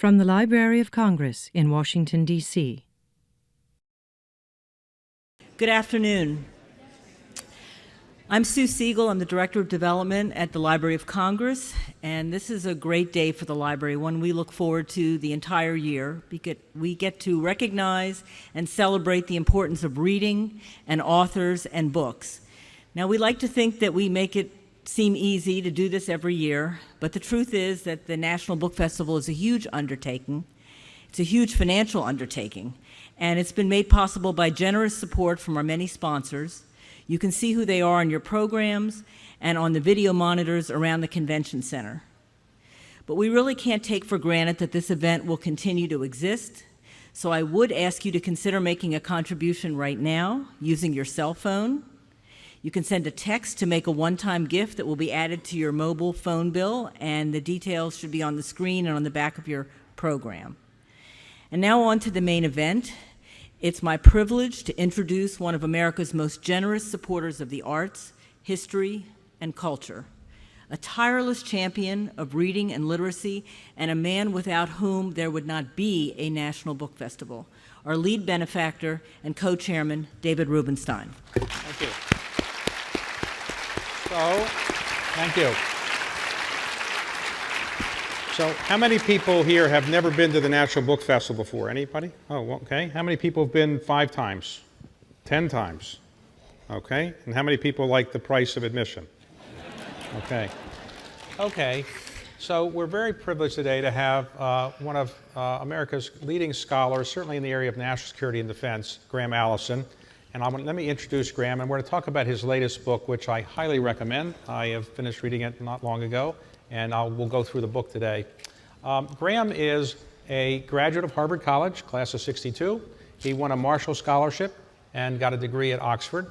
From the Library of Congress in Washington, D.C. Good afternoon. I'm Sue Siegel. I'm the Director of Development at the Library of Congress, and this is a great day for the library, one we look forward to the entire year. We get to recognize and celebrate the importance of reading and authors and books. Now, we like to think that we make it seem easy to do this every year, but the truth is that the National Book Festival is a huge undertaking. It's a huge financial undertaking, and it's been made possible by generous support from our many sponsors. You can see who they are on your programs and on the video monitors around the convention center. But we really can't take for granted that this event will continue to exist, so I would ask you to consider making a contribution right now using your cell phone. You can send a text to make a one-time gift that will be added to your mobile phone bill, and the details should be on the screen and on the back of your program. And now on to the main event. It's my privilege to introduce one of America's most generous supporters of the arts, history, and culture, a tireless champion of reading and literacy, and a man without whom there would not be a National Book Festival, our lead benefactor and co-chairman, David Rubenstein. Thank you. Thank you. So how many people here have never been to the National Book Festival before? Anybody? Oh, okay. How many people have been 5 times? 10 times? Okay. And how many people like the price of admission? Okay. Okay. So we're very privileged today to have one of America's leading scholars, certainly in the area of national security and defense, Graham Allison. And let me introduce Graham, and we're going to talk about his latest book, which I highly recommend. I have finished reading it not long ago, and we'll go through the book today. Graham is a graduate of Harvard College, class of '62. He won a Marshall Scholarship and got a degree at Oxford.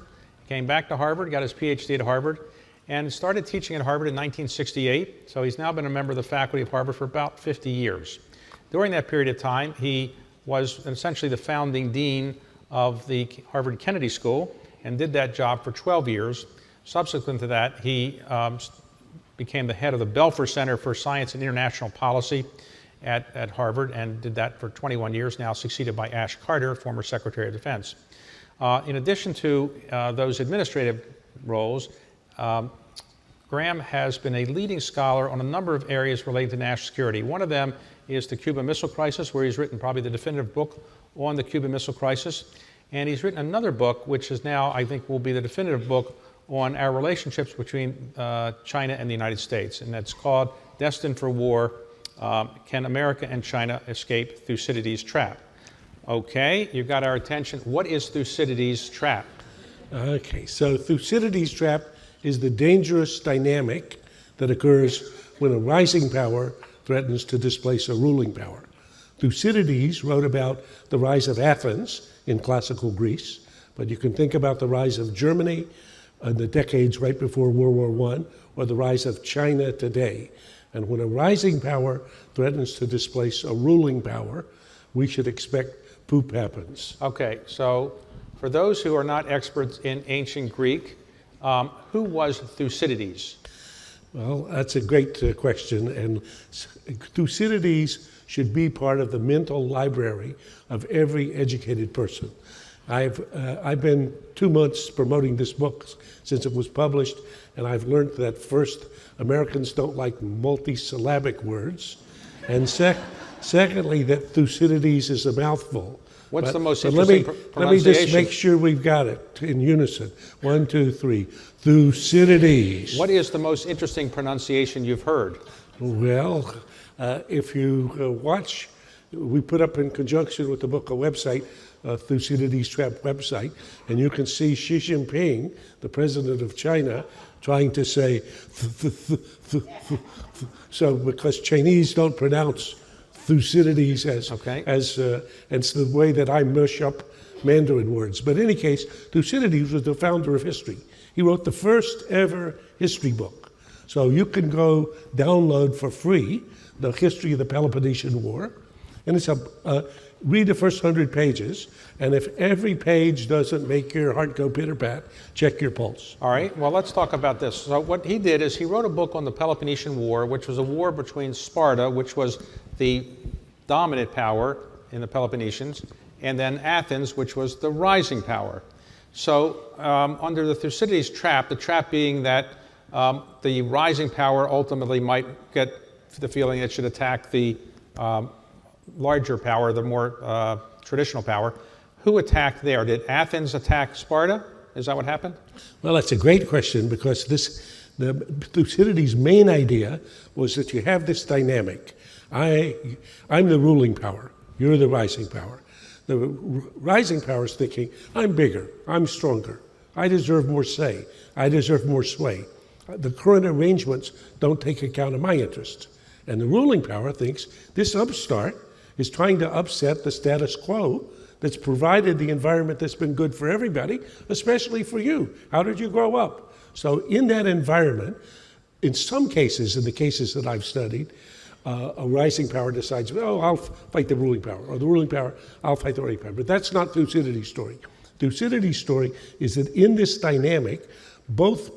Came back to Harvard, got his PhD at Harvard, and started teaching at Harvard in 1968. So he's now been a member of the faculty of Harvard for about 50 years. During that period of time, he was essentially the founding dean of the Harvard Kennedy School and did that job for 12 years. Subsequent to that, he became the head of the Belfer Center for Science and International Policy at Harvard and did that for 21 years, now succeeded by Ash Carter, former Secretary of Defense. In addition to those administrative roles, Graham has been a leading scholar on a number of areas related to national security. One of them is the Cuban Missile Crisis, where he's written probably the definitive book on the Cuban Missile Crisis. And he's written another book, which is now, I think, will be the definitive book on our relationships between China and the United States. And that's called Destined for War, Can America and China Escape Thucydides Trap? Okay, you've got our attention. What is Thucydides Trap? Okay, so Thucydides Trap is the dangerous dynamic that occurs when a rising power threatens to displace a ruling power. Thucydides wrote about the rise of Athens in classical Greece, but you can think about the rise of Germany in the decades right before World War I, or the rise of China today. And when a rising power threatens to displace a ruling power, we should expect poop happens. Okay, so for those who are not experts in ancient Greek, who was Thucydides? Well, that's a great question, and Thucydides should be part of the mental library of every educated person. I've been 2 months promoting this book since it was published, and I've learned that first, Americans don't like multisyllabic words, and secondly, that Thucydides is a mouthful. What's the most interesting pronunciation? Let me just make sure we've got it in unison. 1, 2, 3. Thucydides. What is the most interesting pronunciation you've heard? Well, if you watch, we put up in conjunction with the book a website, Thucydides Trap website, and you can see Xi Jinping, the president of China, trying to say so because Chinese don't pronounce Thucydides as it's the way that I mush up Mandarin words. But in any case, Thucydides was the founder of history. He wrote the first ever history book. So you can go download for free the history of the Peloponnesian War, and it's read the first 100 pages, and if every page doesn't make your heart go pitter-pat, check your pulse. All right, well, let's talk about this. So what he did is he wrote a book on the Peloponnesian War, which was a war between Sparta, which was the dominant power in the Peloponnesians, and then Athens, which was the rising power. So under the Thucydides trap, the trap being that the rising power ultimately might get the feeling it should attack the larger power, the more traditional power. Who attacked there? Did Athens attack Sparta? Is that what happened? Well, that's a great question, because the Thucydides' main idea was that you have this dynamic. I'm the ruling power, you're the rising power. The rising power is thinking, I'm bigger, I'm stronger, I deserve more say, I deserve more sway. The current arrangements don't take account of my interests. And the ruling power thinks this upstart is trying to upset the status quo that's provided the environment that's been good for everybody, especially for you. How did you grow up? So in that environment, in some cases, in the cases that I've studied, a rising power decides, oh, I'll fight the ruling power, or the ruling power, I'll fight the rising power. But that's not Thucydides' story. Thucydides' story is that in this dynamic, both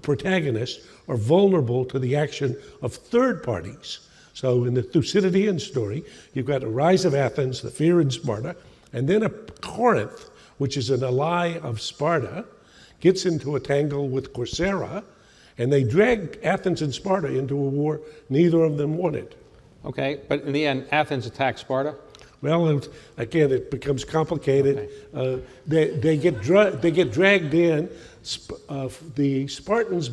protagonists are vulnerable to the action of third parties. So in the Thucydidean story, you've got a rise of Athens, the fear in Sparta, and then a Corinth, which is an ally of Sparta, gets into a tangle with Corcyra, and they drag Athens and Sparta into a war neither of them wanted. Okay, but in the end, Athens attacked Sparta? Well, again, it becomes complicated. Okay. They get dragged in. The Spartans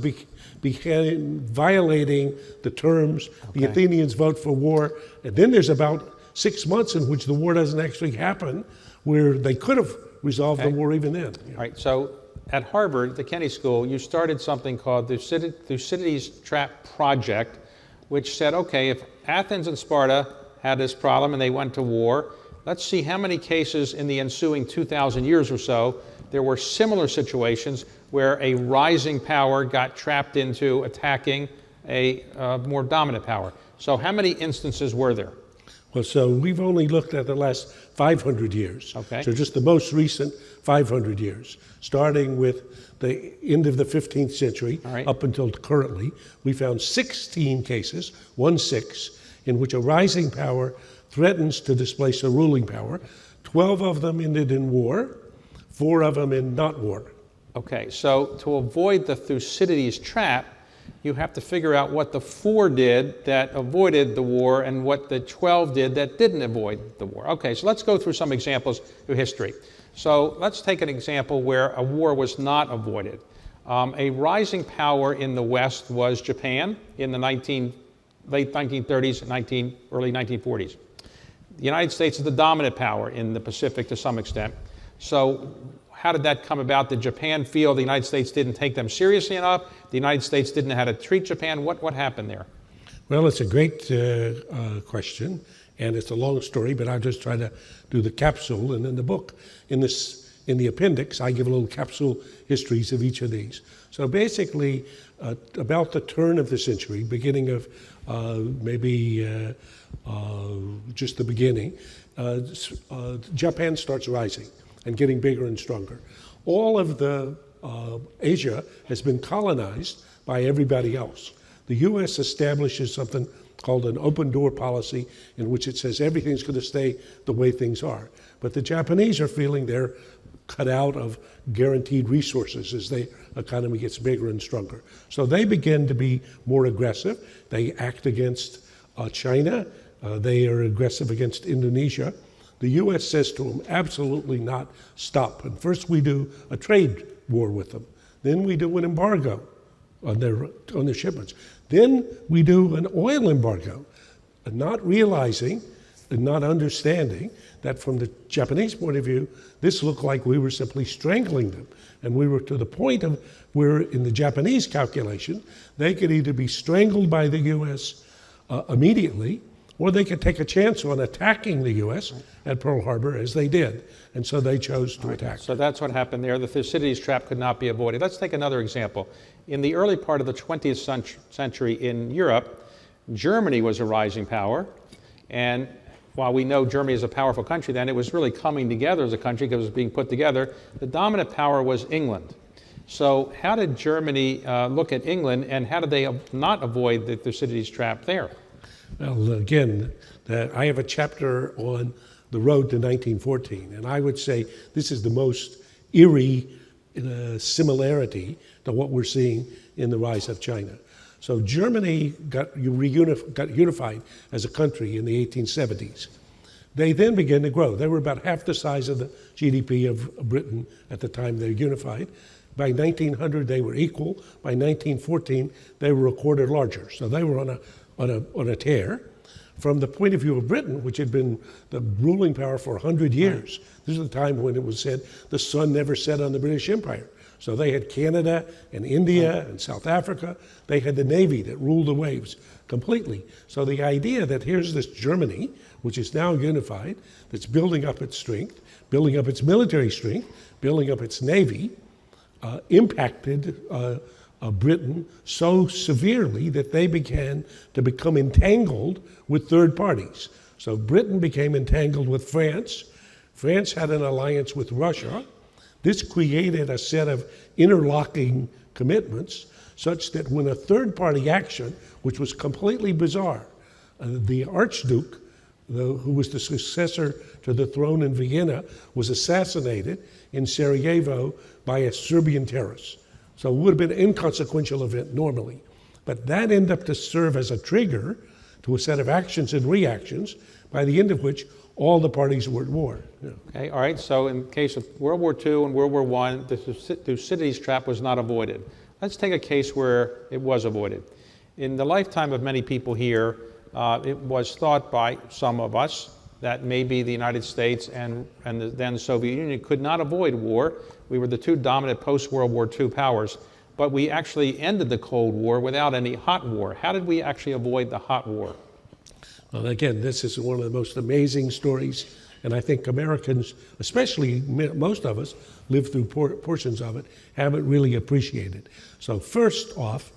began violating the terms. Okay. The Athenians vote for war. And then there's about 6 months in which the war doesn't actually happen, where they could have resolved the war even then. All right, so at Harvard, the Kennedy School, you started something called the Thucydides Trap Project, which said, okay, if Athens and Sparta had this problem and they went to war, let's see how many cases in the ensuing 2,000 years or so there were similar situations where a rising power got trapped into attacking a more dominant power. So how many instances were there? Well, so we've only looked at the last 500 years. Okay. So just the most recent 500 years, starting with the end of the 15th century up until currently. We found 16 cases, 1/6, in which a rising power threatens to displace a ruling power. 12 of them ended in war, 4 of them in not war. Okay, so to avoid the Thucydides trap, you have to figure out what the 4 did that avoided the war and what the 12 did that didn't avoid the war. Okay, so let's go through some examples of history. So let's take an example where a war was not avoided. A rising power in the West was Japan in the late 1930s, early 1940s. The United States is the dominant power in the Pacific to some extent. So how did that come about? Did Japan feel the United States didn't take them seriously enough? The United States didn't know how to treat Japan? What happened there? Well, it's a great question, and it's a long story, but I'll just try to do the capsule. And in the book, in the appendix, I give a little capsule histories of each of these. So basically, about the turn of the century, beginning of just the beginning, Japan starts rising and getting bigger and stronger. All of the Asia has been colonized by everybody else. The U.S. establishes something called an open door policy, in which it says everything's going to stay the way things are. But the Japanese are feeling they're cut out of guaranteed resources as their economy gets bigger and stronger. So they begin to be more aggressive. They act against China. They are aggressive against Indonesia. The U.S. says to them, absolutely not, stop. And first we do a trade war with them. Then we do an embargo on their shipments. Then we do an oil embargo, not realizing and not understanding that from the Japanese point of view, this looked like we were simply strangling them. And we were to the point of where, in the Japanese calculation, they could either be strangled by the U.S. Immediately, or they could take a chance on attacking the U.S. at Pearl Harbor, as they did. And so they chose to attack. So that's what happened there. The Thucydides trap could not be avoided. Let's take another example. In the early part of the 20th century in Europe, Germany was a rising power. And while we know Germany is a powerful country then, it was really coming together as a country because it was being put together. The dominant power was England. So how did Germany look at England, and how did they not avoid the Thucydides trap there? Well, again, I have a chapter on the road to 1914, and I would say this is the most eerie similarity to what we're seeing in the rise of China. So Germany got unified as a country in the 1870s. They then began to grow. They were about half the size of the GDP of Britain at the time they unified. By 1900, they were equal. By 1914, they were a quarter larger. So they were on a tear. From the point of view of Britain, which had been the ruling power for 100 years, this is the time when it was said the sun never set on the British Empire. So they had Canada and India and South Africa. They had the Navy that ruled the waves completely. So the idea that here's this Germany, which is now unified, that's building up its strength, building up its military strength, building up its Navy, impacted Britain so severely that they began to become entangled with third parties. So Britain became entangled with France. France had an alliance with Russia. This created a set of interlocking commitments such that when a third party action, which was completely bizarre, the Archduke, who was the successor to the throne in Vienna, was assassinated in Sarajevo by a Serbian terrorist. So it would have been an inconsequential event normally. But that ended up to serve as a trigger to a set of actions and reactions, by the end of which all the parties were at war. Yeah. Okay, all right, so in the case of World War II and World War I, the Thucydides Trap was not avoided. Let's take a case where it was avoided. In the lifetime of many people here, it was thought by some of us that maybe the United States and the then Soviet Union could not avoid war. We were the two dominant post-World War II powers, but we actually ended the Cold War without any hot war. How did we actually avoid the hot war? Well, again, this is one of the most amazing stories, and I think Americans, especially most of us, lived through portions of it, haven't really appreciated. So first off,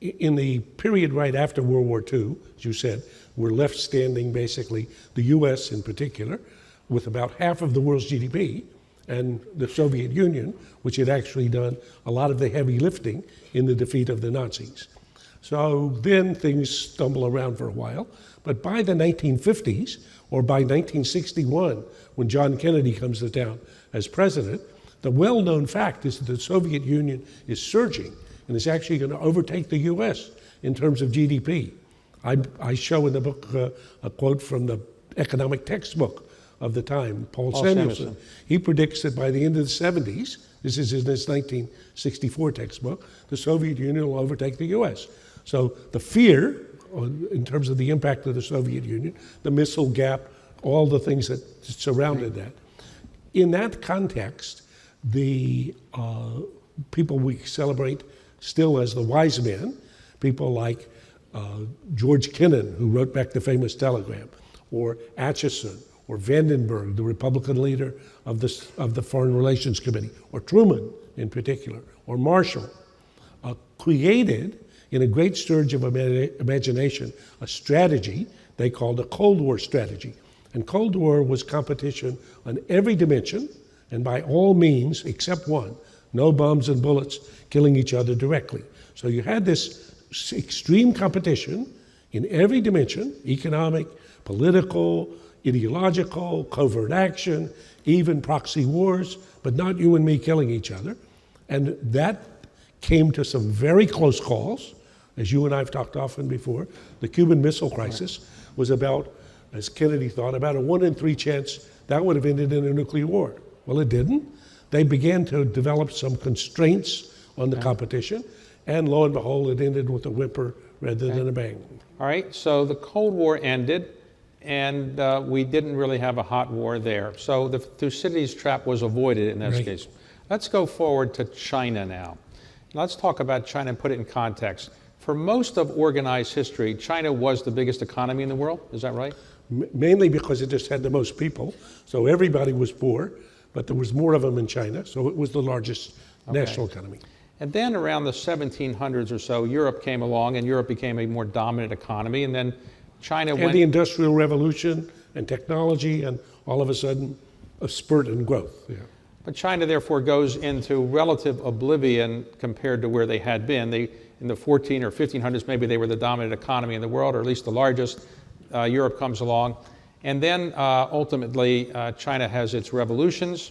in the period right after World War II, as you said, we're left standing basically, the US in particular, with about half of the world's GDP, and the Soviet Union, which had actually done a lot of the heavy lifting in the defeat of the Nazis. So then things stumble around for a while, but by the 1950s, or by 1961, when John Kennedy comes to town as president, the well-known fact is that the Soviet Union is surging and is actually going to overtake the US in terms of GDP. I show in the book a quote from the economic textbook of the time, Paul Samuelson. He predicts that by the end of the 70s, this is in his 1964 textbook, the Soviet Union will overtake the US. So the fear, in terms of the impact of the Soviet Union, the missile gap, all the things that surrounded that. In that context, the people we celebrate still as the wise men, people like George Kennan, who wrote back the famous telegram, or Acheson, or Vandenberg, the Republican leader of the Foreign Relations Committee, or Truman in particular, or Marshall, created, in a great surge of imagination, a strategy they called a Cold War strategy. And Cold War was competition on every dimension, and by all means, except one, no bombs and bullets killing each other directly. So you had this extreme competition in every dimension, economic, political, ideological, covert action, even proxy wars, but not you and me killing each other. And that came to some very close calls. As you and I have talked often before, the Cuban Missile Crisis was about, as Kennedy thought, about a 1 in 3 chance that would have ended in a nuclear war. Well, it didn't. They began to develop some constraints on the competition, and lo and behold, it ended with a whimper rather than a bang. All right, so the Cold War ended, and we didn't really have a hot war there. So the Thucydides Trap was avoided in this case. Let's go forward to China now. Let's talk about China and put it in context. For most of organized history, China was the biggest economy in the world, is that right? Mainly because it just had the most people, so everybody was poor, but there was more of them in China, so it was the largest national economy. And then around the 1700s or so, Europe came along, and Europe became a more dominant economy, and then China went... And the Industrial Revolution and technology, and all of a sudden, a spurt in growth. Yeah. But China, therefore, goes into relative oblivion compared to where they had been. in the 14 or 1500s, maybe they were the dominant economy in the world, or at least the largest. Europe comes along. And then ultimately, China has its revolutions.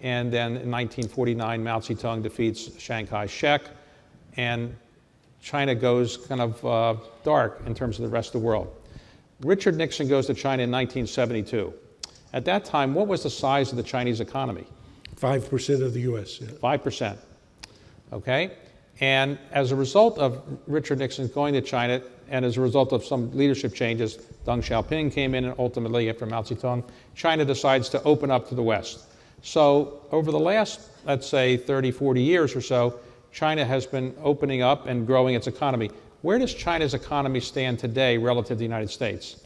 And then in 1949, Mao Zedong defeats Chiang Kai-shek. And China goes kind of dark in terms of the rest of the world. Richard Nixon goes to China in 1972. At that time, what was the size of the Chinese economy? 5% of the U.S. Yeah. 5%. Okay? And as a result of Richard Nixon going to China, and as a result of some leadership changes, Deng Xiaoping came in, and ultimately, after Mao Zedong, China decides to open up to the West. So over the last, let's say, 30, 40 years or so, China has been opening up and growing its economy. Where does China's economy stand today relative to the United States?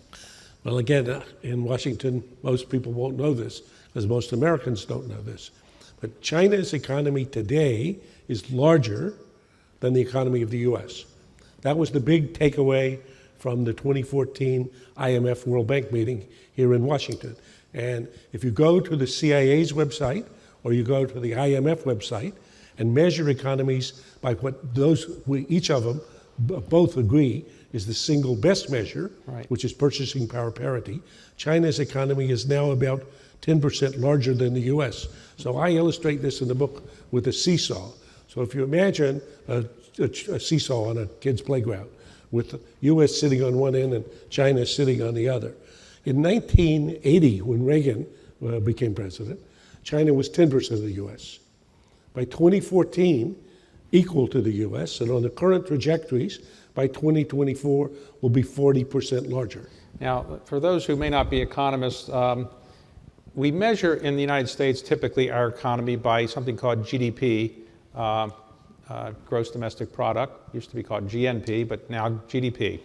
Well, again, in Washington, most people won't know this, because most Americans don't know this. But China's economy today is larger than the economy of the U.S. That was the big takeaway from the 2014 IMF World Bank meeting here in Washington. And if you go to the CIA's website, or you go to the IMF website, and measure economies by what each of them both agree is the single best measure, right, which is purchasing power parity, China's economy is now about 10% larger than the U.S. So I illustrate this in the book with a seesaw. So if you imagine a seesaw on a kid's playground, with the U.S. sitting on one end and China sitting on the other. In 1980, when Reagan became president, China was 10% of the U.S. By 2014, equal to the U.S., and on the current trajectories, by 2024, will be 40% larger. Now, for those who may not be economists, we measure in the United States typically our economy by something called GDP, gross domestic product, used to be called GNP, but now GDP.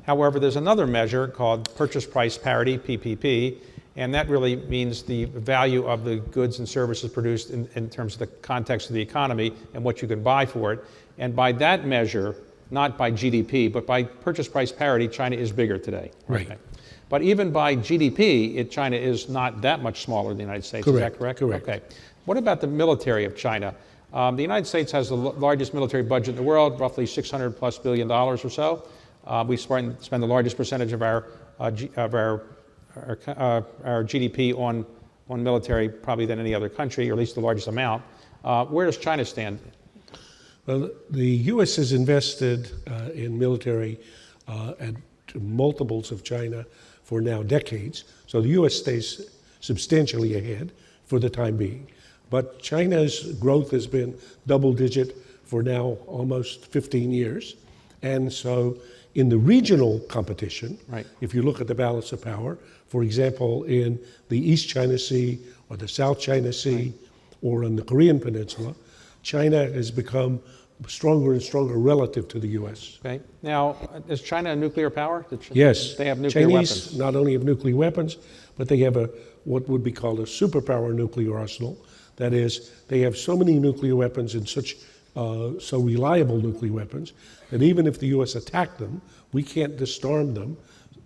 However, there's another measure called purchase price parity, PPP, and that really means the value of the goods and services produced in terms of the context of the economy and what you can buy for it. And by that measure, not by GDP, but by purchase price parity, China is bigger today. Right. Okay. But even by GDP, China is not that much smaller than the United States. Correct. Is that correct? Correct. Okay. What about the military of China? The United States has the largest military budget in the world, roughly $600+ billion or so. We spend the largest percentage of our GDP on military probably than any other country, or at least the largest amount. Where does China stand? Well, the U.S. has invested in military at multiples of China for now decades. So the U.S. stays substantially ahead for the time being. But China's growth has been double-digit for now almost 15 years. And so in the regional competition, right, if you look at the balance of power, for example, in the East China Sea or the South China Sea, right, or on the Korean Peninsula, China has become stronger and stronger relative to the U.S. Okay. Now, is China a nuclear power? Yes. They have nuclear Chinese weapons. not only have nuclear weapons, but they have what would be called a superpower nuclear arsenal. That is, they have so many nuclear weapons and so reliable nuclear weapons that even if the U.S. attacked them, we can't disarm them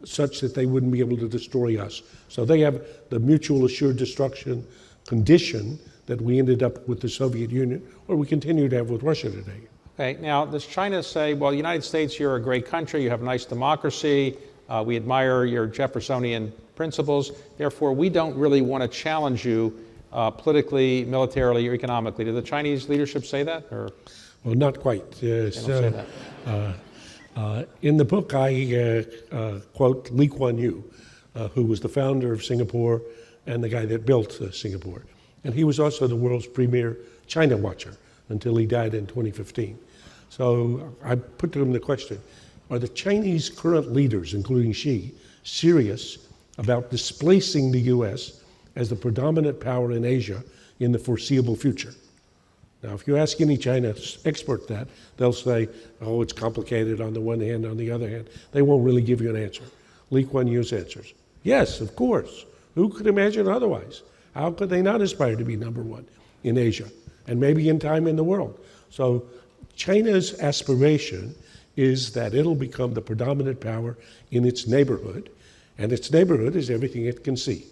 such that they wouldn't be able to destroy us. So they have the mutual assured destruction condition that we ended up with the Soviet Union, or we continue to have with Russia today. Okay, now does China say, well, United States, you're a great country, you have a nice democracy, we admire your Jeffersonian principles, therefore we don't really want to challenge you politically, militarily, or economically. Did the Chinese leadership say that? Or? Well, not quite. They don't say that. In the book, I quote Lee Kuan Yew, who was the founder of Singapore and the guy that built Singapore. And he was also the world's premier China watcher until he died in 2015. So I put to him the question, are the Chinese current leaders, including Xi, serious about displacing the U.S. as the predominant power in Asia in the foreseeable future? Now, if you ask any China expert that, they'll say, oh, it's complicated on the one hand, on the other hand. They won't really give you an answer. Lee Kuan Yew's answers, yes, of course. Who could imagine otherwise? How could they not aspire to be number one in Asia and maybe in time in the world? So China's aspiration is that it'll become the predominant power in its neighborhood, and its neighborhood is everything it can see.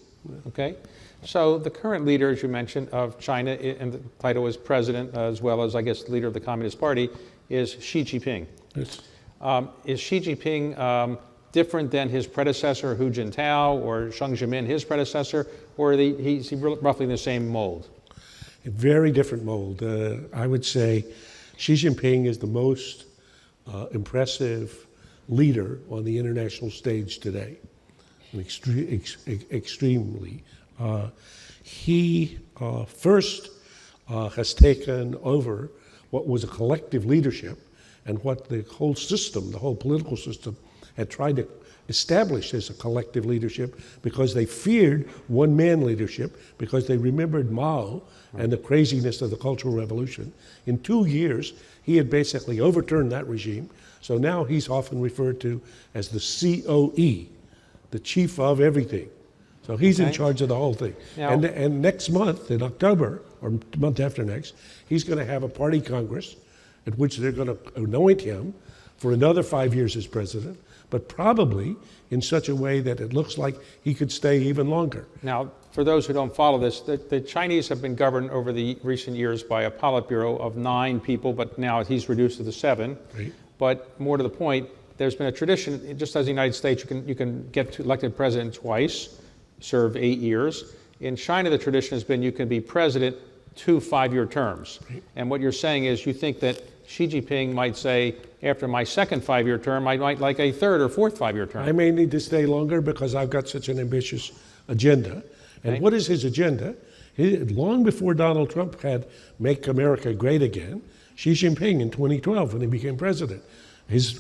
Okay. So the current leader, as you mentioned, of China, and the title is president, as well as, I guess, leader of the Communist Party, is Xi Jinping. Yes. Is Xi Jinping different than his predecessor Hu Jintao or Jiang Zemin, his predecessor, or he's roughly in the same mold? A very different mold. I would say Xi Jinping is the most impressive leader on the international stage today, extremely. He first has taken over what was a collective leadership and what the whole system, the whole political system, had tried to establish as a collective leadership because they feared one-man leadership, because they remembered Mao and the craziness of the Cultural Revolution. In 2 years, he had basically overturned that regime. So now he's often referred to as the COE, the chief of everything. So he's in charge of the whole thing. Now, and next month, in October, or month after next, he's going to have a party congress at which they're going to anoint him for another 5 years as president, but probably in such a way that it looks like he could stay even longer. Now, for those who don't follow this, the Chinese have been governed over the recent years by a Politburo of 9 people, but now he's reduced to the 7. Right. But more to the point, there's been a tradition, just as the United States, you can get elected president twice, serve 8 years. In China, the tradition has been you can be president 2 5-year terms. Right. And what you're saying is you think that Xi Jinping might say, after my second 5-year term, I might like a 3rd or 4th 5-year term. I may need to stay longer because I've got such an ambitious agenda. And what is his agenda? Long before Donald Trump had Make America Great Again, Xi Jinping in 2012, when he became president,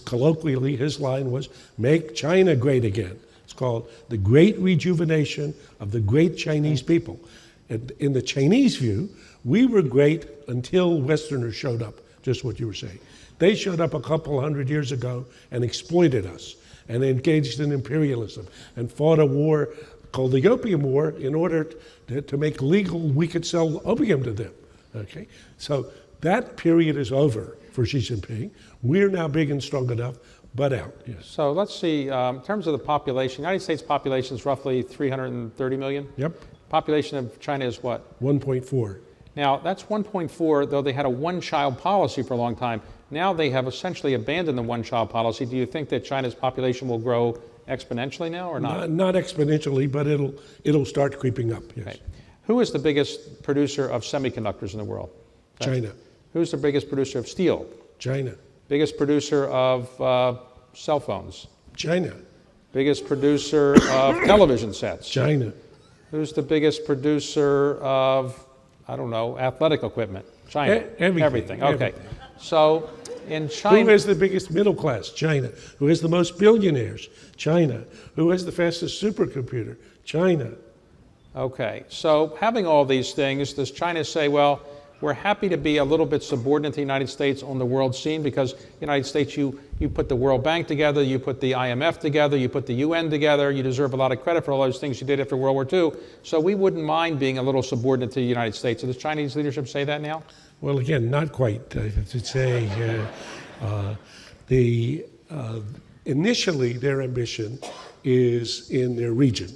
colloquially, his line was, make China great again. It's called the Great Rejuvenation of the Great Chinese People. And in the Chinese view, we were great until Westerners showed up, just what you were saying. They showed up a couple hundred years ago and exploited us and engaged in imperialism and fought a war called the Opium War in order to make legal we could sell opium to them. Okay, so that period is over for Xi Jinping. We're now big and strong enough, but out. Yes. So let's see, in terms of the population, the United States population is roughly 330 million. Yep. Population of China is what? 1.4. Now, that's 1.4, though they had a one-child policy for a long time. Now they have essentially abandoned the one-child policy. Do you think that China's population will grow exponentially now or not? Not exponentially, but it'll start creeping up, yes. Okay. Who is the biggest producer of semiconductors in the world? China. Who's the biggest producer of steel? China. Biggest producer of cell phones? China. Biggest producer of television sets? China. Who's the biggest producer of, I don't know, athletic equipment? China. Everything. Okay. So in China. Who has the biggest middle class? China. Who has the most billionaires? China. Who has the fastest supercomputer? China. Okay. So having all these things, does China say, well, we're happy to be a little bit subordinate to the United States on the world scene because the United States, you put the World Bank together, you put the IMF together, you put the UN together, you deserve a lot of credit for all those things you did after World War II. So we wouldn't mind being a little subordinate to the United States. So does Chinese leadership say that now? Well, again, not quite. To say initially their ambition is in their region.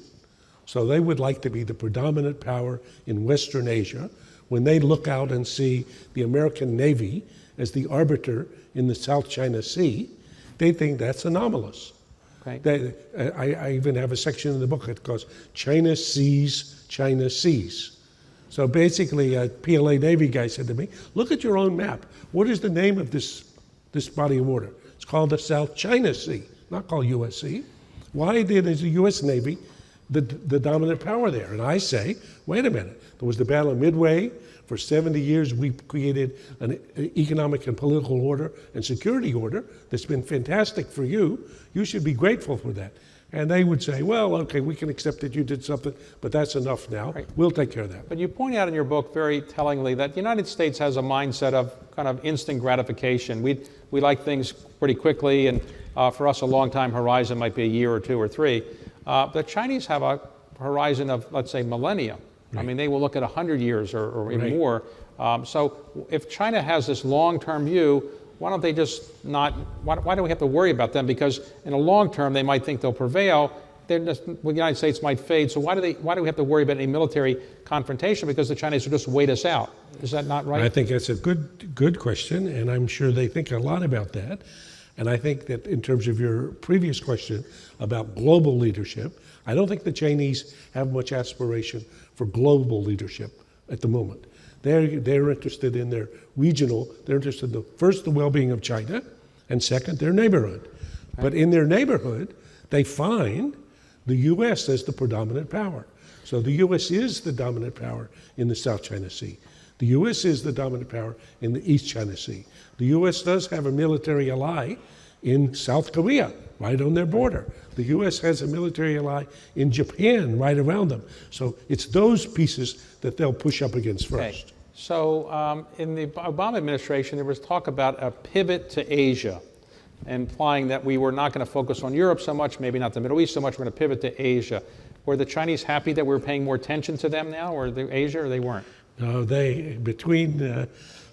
So they would like to be the predominant power in Western Asia. When they look out and see the American Navy as the arbiter in the South China Sea, they think that's anomalous. Okay. I even have a section in the book that goes, China sees, China sees. So basically, a PLA Navy guy said to me, look at your own map. What is the name of this body of water? It's called the South China Sea, not called USC. Why then is the US Navy the dominant power there? And I say, wait a minute. There was the Battle of Midway. For 70 years, we created an economic and political order and security order that's been fantastic for you. You should be grateful for that. And they would say, well, okay, we can accept that you did something, but that's enough now. Right. We'll take care of that. But you point out in your book very tellingly that the United States has a mindset of kind of instant gratification. We like things pretty quickly, and for us, a long time horizon might be a year or 2 or 3. The Chinese have a horizon of, let's say, millennia. Right. I mean, they will look at 100 years or even more. So if China has this long-term view, why don't they just not, why do we have to worry about them? Because in the long term, they might think they'll prevail. the United States might fade. So why do we have to worry about any military confrontation? Because the Chinese will just wait us out. Is that not right? I think that's a good question, and I'm sure they think a lot about that. And I think that in terms of your previous question about global leadership, I don't think the Chinese have much aspiration for global leadership at the moment. They're interested in their regional, they're interested in first the well-being of China, and second, their neighborhood. Right. But in their neighborhood, they find the U.S. as the predominant power. So the U.S. is the dominant power in the South China Sea. The U.S. is the dominant power in the East China Sea. The U.S. does have a military ally in South Korea, right on their border. The U.S. has a military ally in Japan, right around them. So it's those pieces that they'll push up against first. Okay. So in the Obama administration, there was talk about a pivot to Asia, implying that we were not going to focus on Europe so much, maybe not the Middle East so much, we're going to pivot to Asia. Were the Chinese happy that we were paying more attention to them now, or Asia, or they weren't? No, between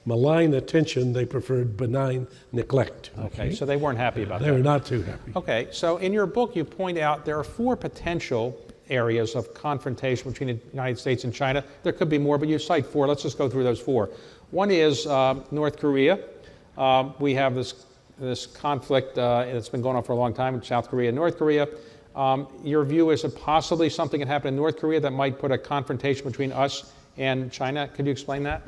malign attention, they preferred benign neglect. Okay, so they weren't happy about that. They were not too happy. Okay, so in your book, you point out there are 4 potential areas of confrontation between the United States and China. There could be more, but you cite 4. Let's just go through those 4. One is North Korea. We have this conflict that's been going on for a long time in South Korea and North Korea. Your view is that possibly something can happen in North Korea that might put a confrontation between us and China. Could you explain that?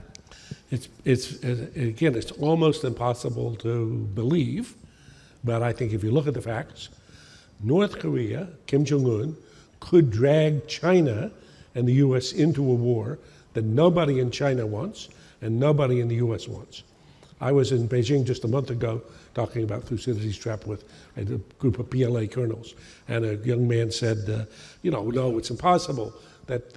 It's almost impossible to believe, but I think if you look at the facts, North Korea, Kim Jong-un, could drag China and the U.S. into a war that nobody in China wants and nobody in the U.S. wants. I was in Beijing just a month ago talking about Thucydides Trap with a group of PLA colonels, and a young man said, no, it's impossible that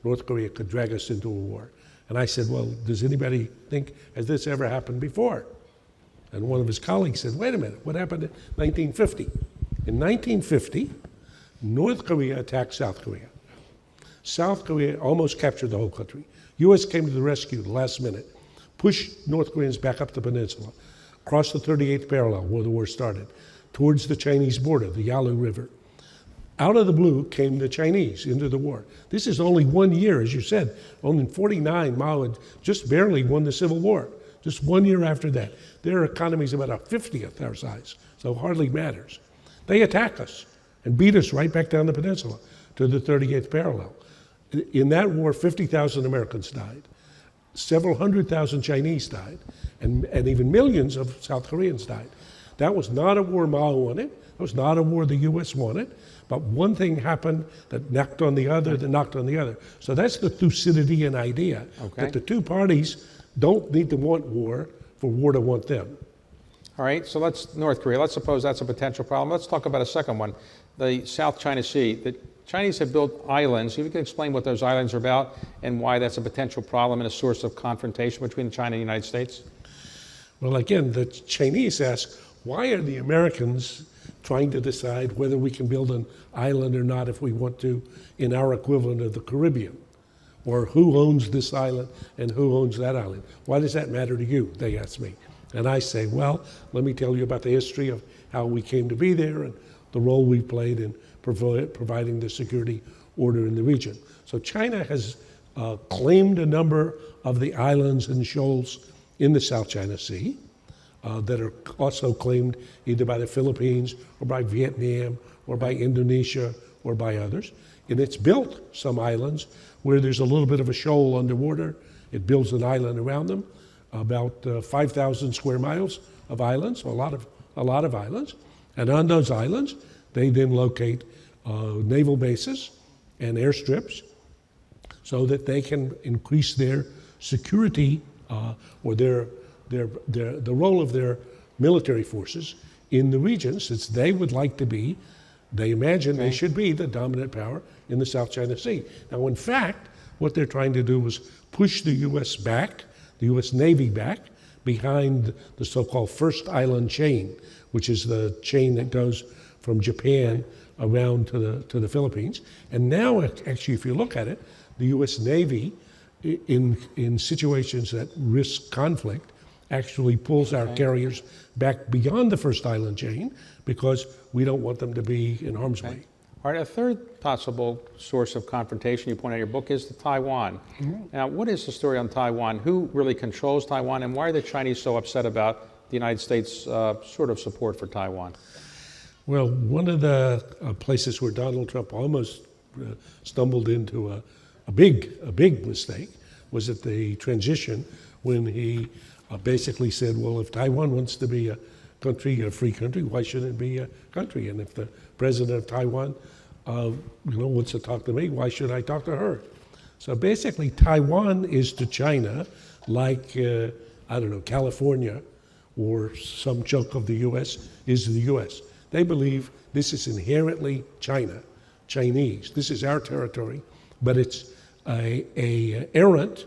North Korea could drag us into a war. And I said, well, does anybody think, has this ever happened before? And one of his colleagues said, wait a minute, what happened in 1950? In 1950, North Korea attacked South Korea. South Korea almost captured the whole country. U.S. came to the rescue the last minute, pushed North Koreans back up the peninsula, crossed the 38th parallel where the war started, towards the Chinese border, the Yalu River. Out of the blue came the Chinese into the war. This is only 1 year, as you said. Only in 1949, Mao had just barely won the Civil War. Just 1 year after that. Their economy is about a 50th our size, so it hardly matters. They attack us and beat us right back down the peninsula to the 38th parallel. In that war, 50,000 Americans died. Several 100,000 Chinese died, and even millions of South Koreans died. That was not a war Mao wanted. That was not a war the U.S. wanted. But one thing happened that knocked on the other, that knocked on the other. So that's the Thucydidean idea, that the two parties don't need to want war for war to want them. All right, so North Korea, let's suppose that's a potential problem. Let's talk about a second one, the South China Sea. The Chinese have built islands. You can explain what those islands are about and why that's a potential problem and a source of confrontation between China and the United States? Well, again, the Chinese ask, why are the Americans trying to decide whether we can build an island or not if we want to in our equivalent of the Caribbean? Or who owns this island and who owns that island? Why does that matter to you, they ask me. And I say, well, let me tell you about the history of how we came to be there and the role we played in providing the security order in the region. So China has claimed a number of the islands and shoals in the South China Sea that are also claimed either by the Philippines or by Vietnam or by Indonesia or by others. And it's built some islands where there's a little bit of a shoal underwater. It builds an island around them, about 5,000 square miles of islands, a lot of islands. And on those islands, they then locate naval bases and airstrips so that they can increase their security or the role of their military forces in the region, since they would like to be, they imagine they should be the dominant power in the South China Sea. Now, in fact, what they're trying to do is push the U.S. back, the U.S. Navy back, behind the so-called First Island Chain, which is the chain that goes from Japan around to the Philippines. And now, actually, if you look at it, the U.S. Navy, in situations that risk conflict, actually pulls our carriers back beyond the first island chain because we don't want them to be in harm's way. All right, a third possible source of confrontation you point out in your book is Taiwan. Now, what is the story on Taiwan? Who really controls Taiwan, and why are the Chinese so upset about the United States' sort of support for Taiwan? Well, one of the places where Donald Trump almost stumbled into a big mistake was at the transition when he basically said, well, if Taiwan wants to be a country, a free country, why shouldn't it be a country? And if the president of Taiwan wants to talk to me, why should I talk to her? So basically, Taiwan is to China like, California or some chunk of the U.S. is to the U.S. They believe this is inherently Chinese. This is our territory, but it's a errant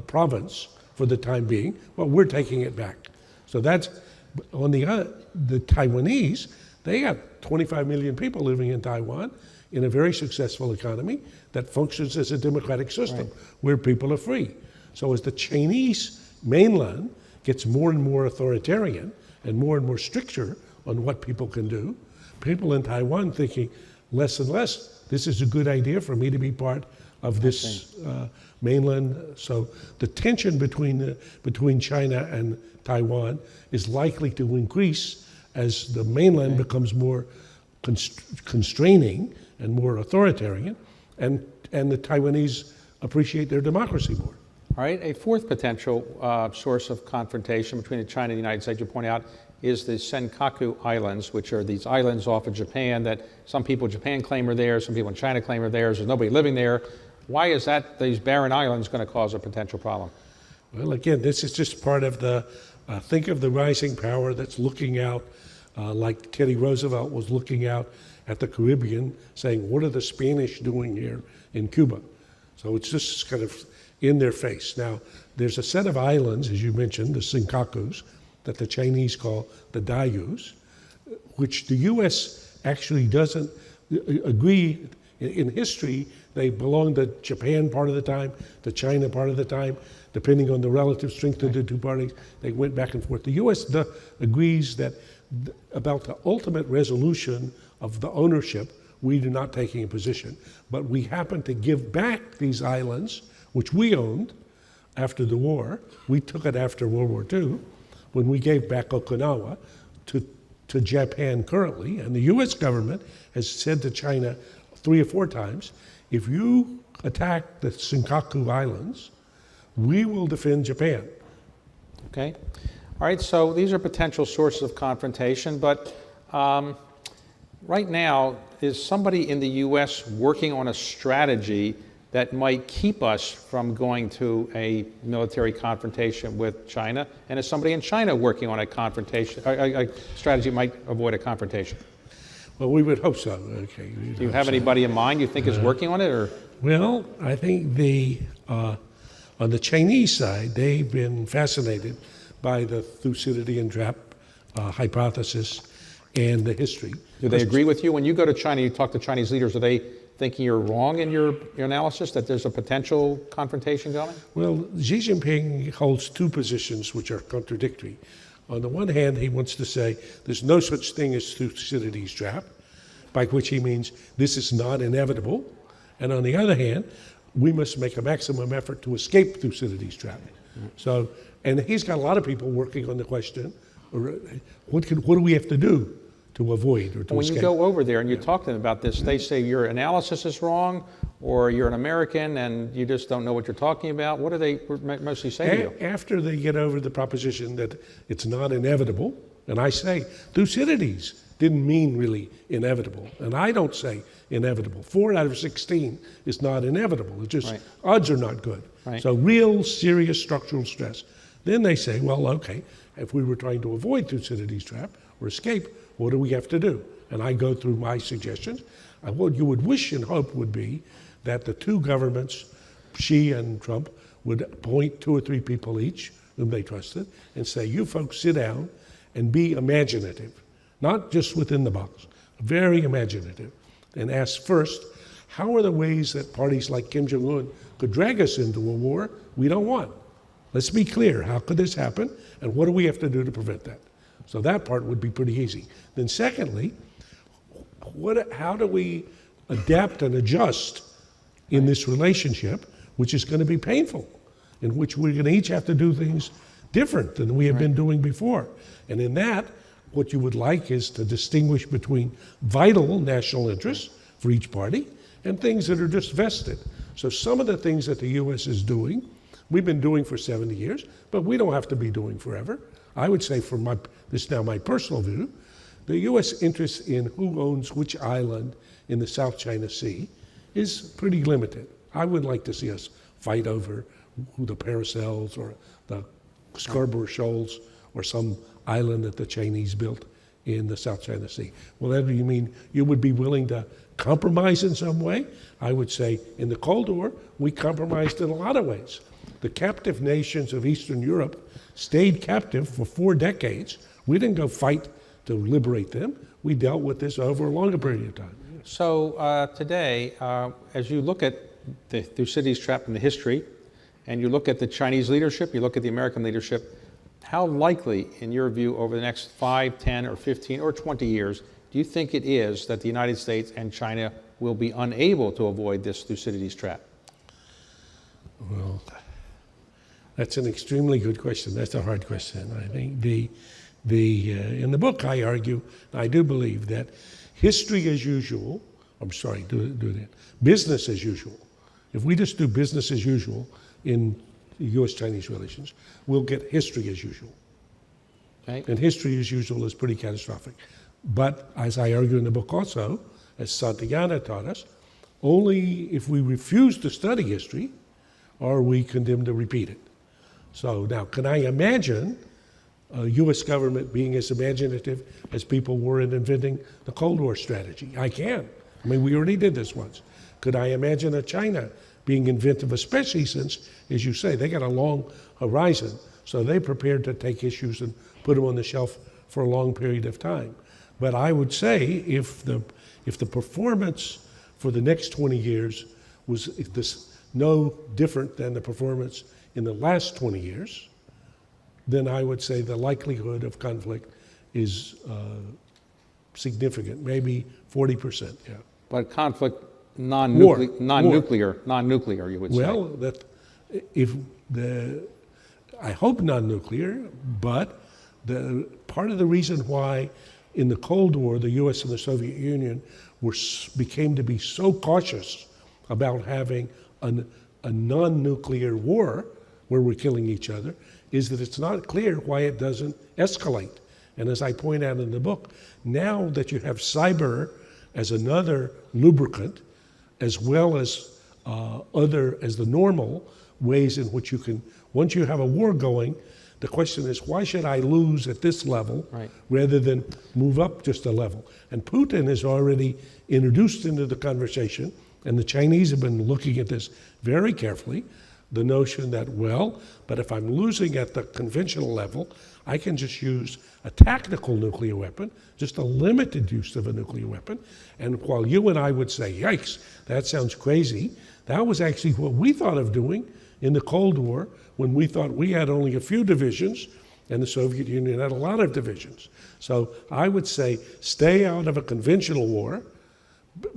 province for the time being. Well, we're taking it back. So that's on the Taiwanese. They got 25 million people living in Taiwan in a very successful economy that functions as a democratic system where people are free. So as the Chinese mainland gets more and more authoritarian and more stricter on what people can do, people in Taiwan thinking less and less, this is a good idea for me to be part of this mainland. So the tension between China and Taiwan is likely to increase as the mainland becomes more constraining and more authoritarian, and the Taiwanese appreciate their democracy more. All right, a fourth potential source of confrontation between China and the United States, you point out, is the Senkaku Islands, which are these islands off of Japan that some people in Japan claim are theirs, some people in China claim are theirs. There's nobody living there. Why is that, these barren islands, going to cause a potential problem? Well, again, this is just part of the, think of the rising power that's looking out, like Teddy Roosevelt was looking out at the Caribbean, saying, what are the Spanish doing here in Cuba? So it's just kind of in their face. Now, there's a set of islands, as you mentioned, the Senkakus, that the Chinese call the Diaoyus, which the U.S. actually doesn't agree. In history, they belonged to Japan part of the time, to China part of the time, depending on the relative strength of the two parties. They went back and forth. The U.S. agrees that about the ultimate resolution of the ownership, we are not taking a position. But we happen to give back these islands, which we owned after the war. We took it after World War II, when we gave back Okinawa to Japan currently. And the U.S. government has said to China 3 or 4 times, if you attack the Senkaku Islands, we will defend Japan. Okay. All right, so these are potential sources of confrontation, but right now, is somebody in the U.S. working on a strategy that might keep us from going to a military confrontation with China? And is somebody in China working on a confrontation, a strategy that might avoid a confrontation? Well, we would hope so. Okay. Do you have anybody in mind you think is working on it, or? Well, I think on the Chinese side, they've been fascinated by the Thucydides Trap hypothesis and the history. Do they agree with you? When you go to China, you talk to Chinese leaders, are they thinking you're wrong in your analysis, that there's a potential confrontation coming? Well, Xi Jinping holds 2 positions which are contradictory. On the one hand, he wants to say there's no such thing as Thucydides Trap, by which he means this is not inevitable. And on the other hand, we must make a maximum effort to escape Thucydides Trap. So, and he's got a lot of people working on the question, what do we have to do to avoid or to when escape? you go over there and you talk to them about this, they say your analysis is wrong, or you're an American and you just don't know what you're talking about. What do they mostly say to you? After they get over the proposition that it's not inevitable, and I say Thucydides didn't mean really inevitable, and I don't say inevitable. 4 out of 16 is not inevitable. It's just odds are not good. So real serious structural stress. Then they say, well, okay, if we were trying to avoid Thucydides Trap or escape, what do we have to do? And I go through my suggestions. What you would wish and hope would be that the 2 governments, Xi and Trump, would appoint 2 or 3 people each whom they trusted and say, you folks sit down and be imaginative, not just within the box, very imaginative, and ask first, how are the ways that parties like Kim Jong-un could drag us into a war we don't want? let's be clear, how could this happen, and what do we have to do to prevent that? So that part would be pretty easy. Then secondly, how do we adapt and adjust in this relationship, which is going to be painful, in which we're going to each have to do things different than we have been doing before. And in that, what you would like is to distinguish between vital national interests for each party and things that are just vested. So some of the things that the U.S. is doing, we've been doing for 70 years, but we don't have to be doing forever. I would say, this is now my personal view, the U.S. interest in who owns which island in the South China Sea is pretty limited. I would like to see us fight over who the Paracels or the Scarborough Shoals or some island that the Chinese built in the South China Sea. Well, do you mean you would be willing to compromise in some way? I would say in the Cold War, we compromised in a lot of ways. The captive nations of Eastern Europe stayed captive for 4 decades. We didn't go fight to liberate them. We dealt with this over a longer period of time. So today, as you look at the Thucydides Trap and the history, and you look at the Chinese leadership, you look at the American leadership, how likely, in your view, over the next 5, 10, or 15, or 20 years, do you think it is that the United States and China will be unable to avoid this Thucydides Trap? Well, that's an extremely good question. That's a hard question. I think in the book I argue, I do believe that history as usual, business as usual. If we just do business as usual in U.S.-Chinese relations, we'll get history as usual. Okay. And history as usual is pretty catastrophic. But as I argue in the book also, as Santayana taught us, only if we refuse to study history are we condemned to repeat it. So now, can I imagine a U.S. government being as imaginative as people were in inventing the Cold War strategy? I can. I mean, we already did this once. Could I imagine a China being inventive, especially since, as you say, they got a long horizon, so they prepared to take issues and put them on the shelf for a long period of time. But I would say if the performance for the next 20 years was no different than the performance in the last 20 years, then I would say the likelihood of conflict is significant, maybe 40%. Yeah. But conflict non-nuclear, you would say. Well, I hope non-nuclear, but part of the reason why in the Cold War the U.S. and the Soviet Union became to be so cautious about having a non-nuclear war where we're killing each other is that it's not clear why it doesn't escalate. And as I point out in the book, now that you have cyber as another lubricant, as well as the normal ways in which you can, once you have a war going, the question is, why should I lose at this level rather than move up just a level? And Putin is already introduced into the conversation, and the Chinese have been looking at this very carefully, the notion that, well, but if I'm losing at the conventional level, I can just use a tactical nuclear weapon, just a limited use of a nuclear weapon. And while you and I would say, yikes, that sounds crazy, that was actually what we thought of doing in the Cold War when we thought we had only a few divisions and the Soviet Union had a lot of divisions. So I would say stay out of a conventional war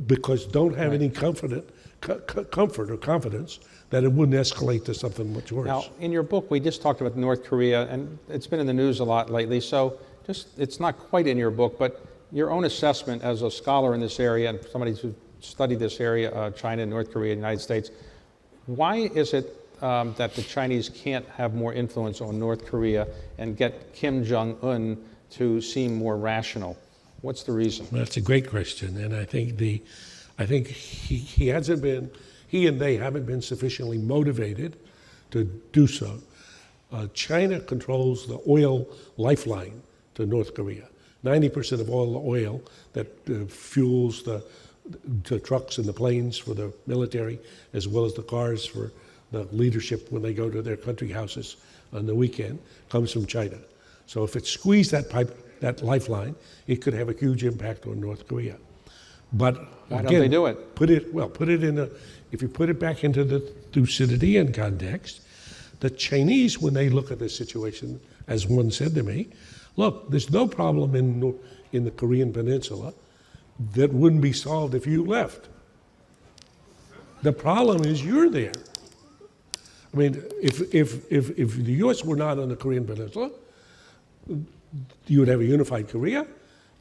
because don't have any comfort or confidence that it wouldn't escalate to something much worse. Now, in your book, we just talked about North Korea, and it's been in the news a lot lately, so it's not quite in your book, but your own assessment as a scholar in this area and somebody who studied this area, China, North Korea, the United States, why is it that the Chinese can't have more influence on North Korea and get Kim Jong-un to seem more rational? What's the reason? That's a great question, and I think he and they haven't been sufficiently motivated to do so. China controls the oil lifeline to North Korea. 90% of all the oil that fuels the trucks and the planes for the military, as well as the cars for the leadership when they go to their country houses on the weekend, comes from China. So if it squeezed that lifeline, it could have a huge impact on North Korea. But why don't they do it? If you put it back into the Thucydidean context, The Chinese, when they look at this situation, as one said to me, look, there's no problem in the Korean Peninsula that wouldn't be solved if you left. The problem is you're there. I mean, if the U.S. were not on the Korean Peninsula, you would have a unified Korea.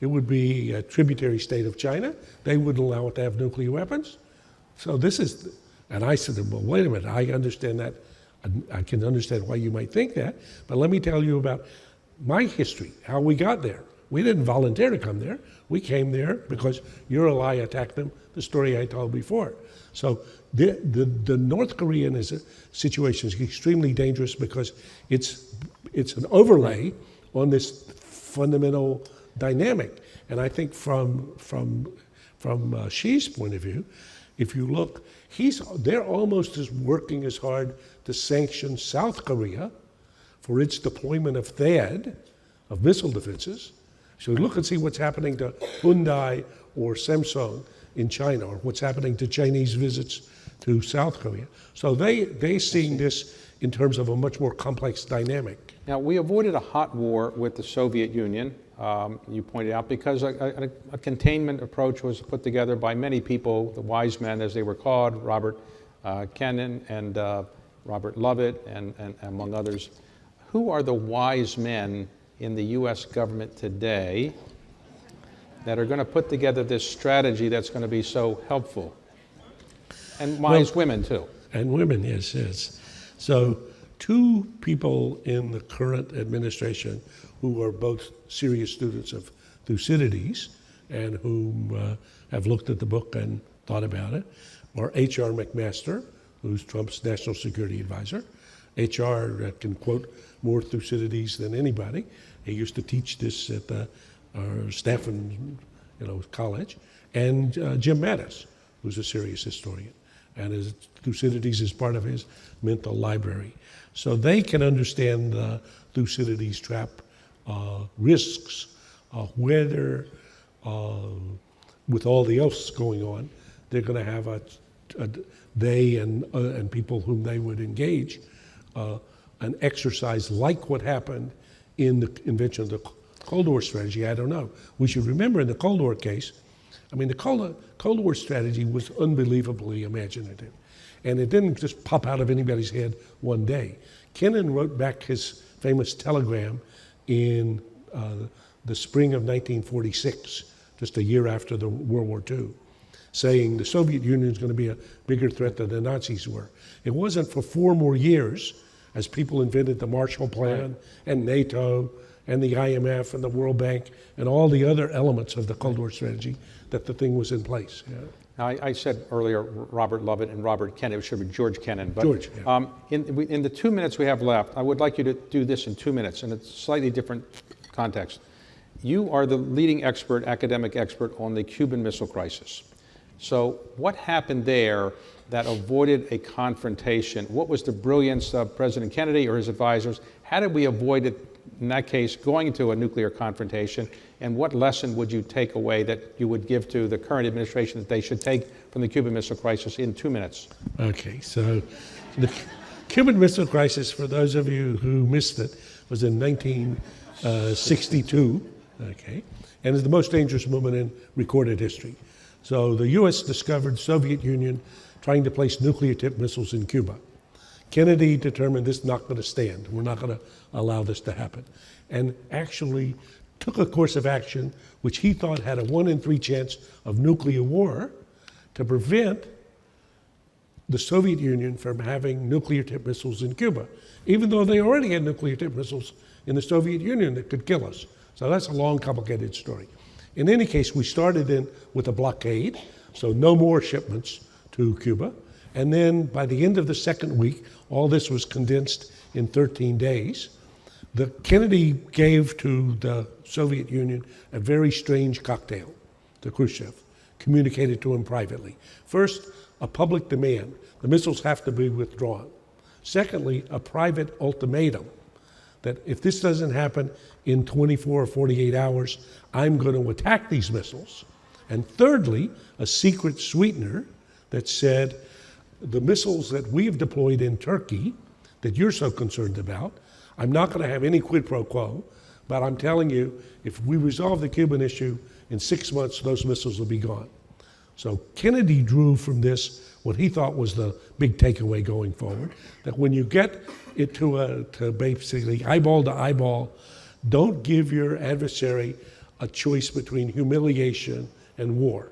It would be a tributary state of China. They wouldn't allow it to have nuclear weapons. So this is, and I said, well, wait a minute, I understand that. I can understand why you might think that, but let me tell you about my history, how we got there. We didn't volunteer to come there. We came there because your ally attacked them, the story I told before. So the North Korean situation is extremely dangerous because it's an overlay on this fundamental dynamic. And I think from Xi's point of view, if you look, they're almost as working as hard to sanction South Korea for its deployment of THAAD, of missile defenses. So look and see what's happening to Hyundai or Samsung in China, or what's happening to Chinese visits to South Korea. So they're seeing this in terms of a much more complex dynamic. Now, we avoided a hot war with the Soviet Union, you pointed out, because a containment approach was put together by many people, the wise men as they were called, Robert Kennan and Robert Lovett, and among others. Who are the wise men in the U.S. government today that are going to put together this strategy that's going to be so helpful? And wise women, too. And women, yes. So 2 people in the current administration who are both serious students of Thucydides and whom have looked at the book and thought about it are H.R. McMaster, who's Trump's national security advisor. H.R. can quote more Thucydides than anybody. He used to teach this at our Stafford college. And Jim Mattis, who's a serious historian. And Thucydides is part of his mental library. So they can understand the Thucydides Trap risks, whether, with all the else going on, they're going to have they and people whom they would engage, an exercise like what happened in the invention of the Cold War strategy. I don't know. We should remember in the Cold War case, I mean, the Cold War strategy was unbelievably imaginative. And it didn't just pop out of anybody's head one day. Kennan wrote back his famous telegram in the spring of 1946, just a year after the World War II, saying the Soviet Union is going to be a bigger threat than the Nazis were. It wasn't for 4 more years, as people invented the Marshall Plan and NATO and the IMF and the World Bank and all the other elements of the Cold War strategy, that the thing was in place. Yeah. Now, I said earlier Robert Lovett and Robert Kennan. It should be George Kennan. But George, yeah. In the 2 minutes we have left, I would like you to do this in 2 minutes in a slightly different context. You are the leading expert, academic expert on the Cuban Missile Crisis. So what happened there that avoided a confrontation? What was the brilliance of President Kennedy or his advisors? How did we avoid it, in that case, going into a nuclear confrontation? And what lesson would you take away that you would give to the current administration that they should take from the Cuban Missile Crisis in 2 minutes? Okay, so the Cuban Missile Crisis, for those of you who missed it, was in 1962, okay, and is the most dangerous moment in recorded history. So the U.S. discovered Soviet Union trying to place nuclear-tipped missiles in Cuba. Kennedy determined this is not going to stand. We're not going to allow this to happen. And actually took a course of action which he thought had a 1 in 3 chance of nuclear war to prevent the Soviet Union from having nuclear-tipped missiles in Cuba, even though they already had nuclear-tipped missiles in the Soviet Union that could kill us. So that's a long, complicated story. In any case, we started in with a blockade, so no more shipments to Cuba. And then by the end of the second week, all this was condensed in 13 days. Kennedy gave to the Soviet Union a very strange cocktail to Khrushchev, communicated to him privately. First, a public demand. The missiles have to be withdrawn. Secondly, a private ultimatum that if this doesn't happen in 24 or 48 hours, I'm going to attack these missiles. And thirdly, a secret sweetener that said the missiles that we've deployed in Turkey that you're so concerned about. I'm not going to have any quid pro quo, but I'm telling you, if we resolve the Cuban issue, in 6 months, those missiles will be gone. So Kennedy drew from this what he thought was the big takeaway going forward, that when you get it to basically eyeball to eyeball, don't give your adversary a choice between humiliation and war.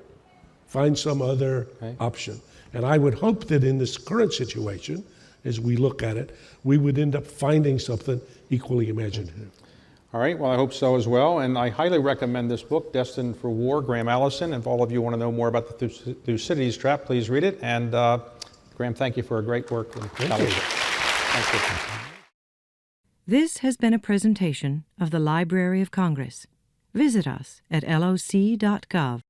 Find some other option. And I would hope that in this current situation, as we look at it, we would end up finding something equally imaginative. All right, well, I hope so as well. And I highly recommend this book, Destined for War, Graham Allison. And if all of you want to know more about the Thucydides Trap, please read it. And Graham, thank you for a great work. Thank you. Thank you. This has been a presentation of the Library of Congress. Visit us at loc.gov.